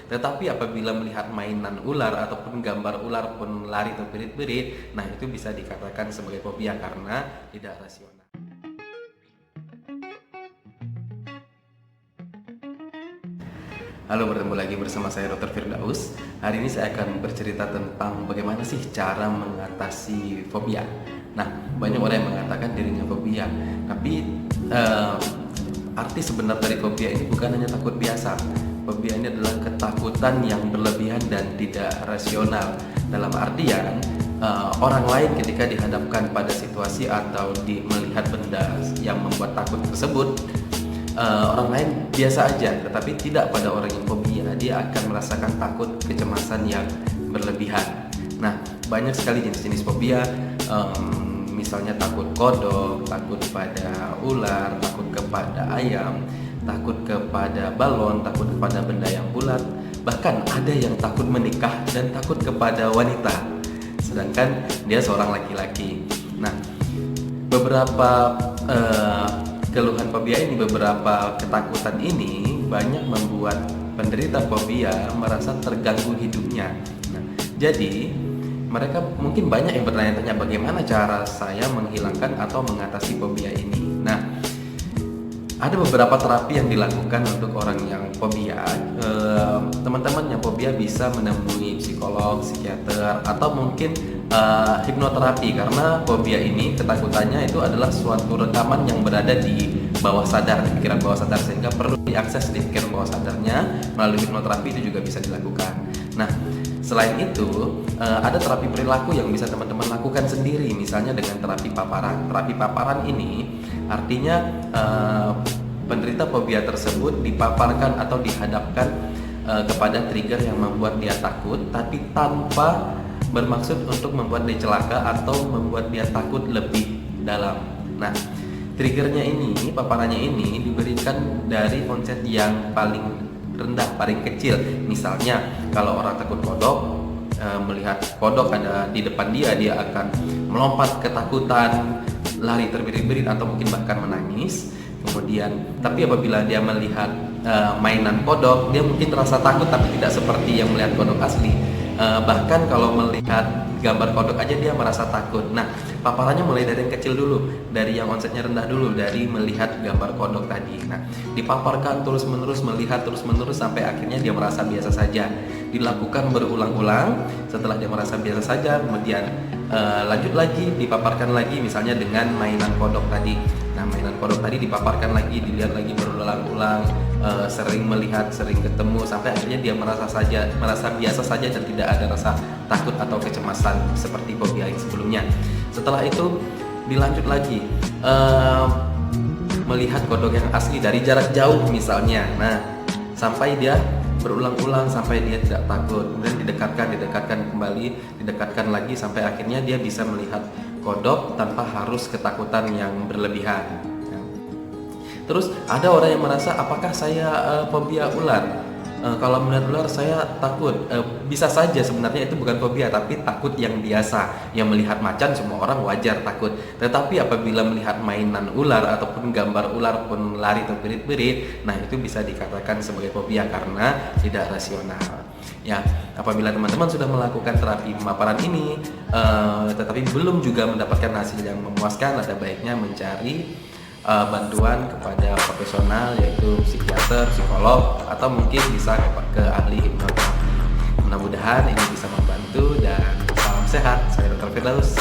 Tetapi apabila melihat mainan ular ataupun gambar ular pun lari terbirit-birit, nah itu bisa dikatakan sebagai fobia karena tidak rasional. Halo, bertemu lagi bersama saya Dr. Firdaus. Hari ini saya akan bercerita tentang bagaimana sih cara mengatasi fobia. Nah, banyak orang yang mengatakan dirinya fobia, tapi arti sebenar dari fobia ini bukan hanya takut biasa. Fobia ini adalah ketakutan yang berlebihan dan tidak rasional. Dalam artian, orang lain ketika dihadapkan pada situasi atau melihat benda yang membuat takut tersebut, orang lain biasa aja, tetapi tidak pada orang yang fobia. Dia akan merasakan takut, kecemasan yang berlebihan. Nah, banyak sekali jenis-jenis fobia, misalnya takut kodok, takut pada ular, takut kepada ayam, takut kepada balon, takut kepada benda yang bulat. Bahkan ada yang takut menikah dan takut kepada wanita, sedangkan dia seorang laki-laki. Nah, beberapa keluhan fobia ini, beberapa ketakutan ini banyak membuat penderita fobia merasa terganggu hidupnya. Nah, jadi mereka mungkin banyak yang bertanya-tanya bagaimana cara saya menghilangkan atau mengatasi fobia ini. Nah, ada beberapa terapi yang dilakukan untuk orang yang fobia. Teman-teman yang fobia bisa menemui psikolog, psikiater, atau mungkin hipnoterapi, karena fobia ini ketakutannya itu adalah suatu rekaman yang berada di bawah sadar, di pikiran bawah sadar, sehingga perlu diakses di pikiran bawah sadarnya. Melalui hipnoterapi itu juga bisa dilakukan. Nah, selain itu ada terapi perilaku yang bisa teman-teman lakukan sendiri, misalnya dengan terapi paparan. Terapi paparan ini artinya penderita fobia tersebut dipaparkan atau dihadapkan kepada trigger yang membuat dia takut, tapi tanpa bermaksud untuk membuat dia celaka atau membuat dia takut lebih dalam. Nah, triggernya ini, paparannya ini diberikan dari konsep yang paling rendah, paling kecil. Misalnya kalau orang takut kodok, melihat kodok ada di depan dia akan melompat ketakutan, lari terbirit-birit, atau mungkin bahkan menangis. Kemudian, tapi apabila dia melihat mainan kodok, dia mungkin terasa takut tapi tidak seperti yang melihat kodok asli. Bahkan kalau melihat gambar kodok aja dia merasa takut. Nah, paparannya mulai dari yang kecil dulu, dari yang omsetnya rendah dulu, dari melihat gambar kodok tadi. Nah, dipaparkan terus-menerus, melihat terus-menerus sampai akhirnya dia merasa biasa saja. Dilakukan berulang-ulang. Setelah dia merasa biasa saja, kemudian lanjut lagi, dipaparkan lagi, misalnya dengan mainan kodok tadi. Nah, mainan kodok tadi dipaparkan lagi, dilihat lagi berulang-ulang, sering melihat, sering ketemu, sampai akhirnya dia merasa biasa saja dan tidak ada rasa takut atau kecemasan seperti fobia yang sebelumnya. Setelah itu dilanjut lagi, melihat kodok yang asli dari jarak jauh misalnya. Nah, sampai dia berulang-ulang sampai dia tidak takut, kemudian didekatkan kembali, didekatkan lagi sampai akhirnya dia bisa melihat kodok tanpa harus ketakutan yang berlebihan. Terus ada orang yang merasa, apakah saya fobia ular? Kalau melihat ular saya takut. Bisa saja sebenarnya itu bukan fobia, tapi takut yang biasa. Yang melihat macan semua orang wajar takut. Tetapi apabila melihat mainan ular ataupun gambar ular pun lari terbirit-birit, nah itu bisa dikatakan sebagai fobia karena tidak rasional. Ya, apabila teman-teman sudah melakukan terapi pemaparan ini, tetapi belum juga mendapatkan hasil yang memuaskan, ada baiknya mencari bantuan kepada profesional, yaitu psikiater, psikolog, atau mungkin bisa ke ahli hipnoterapi. Mudah-mudahan ini bisa membantu, dan salam sehat. Saya Dr. Firdaus.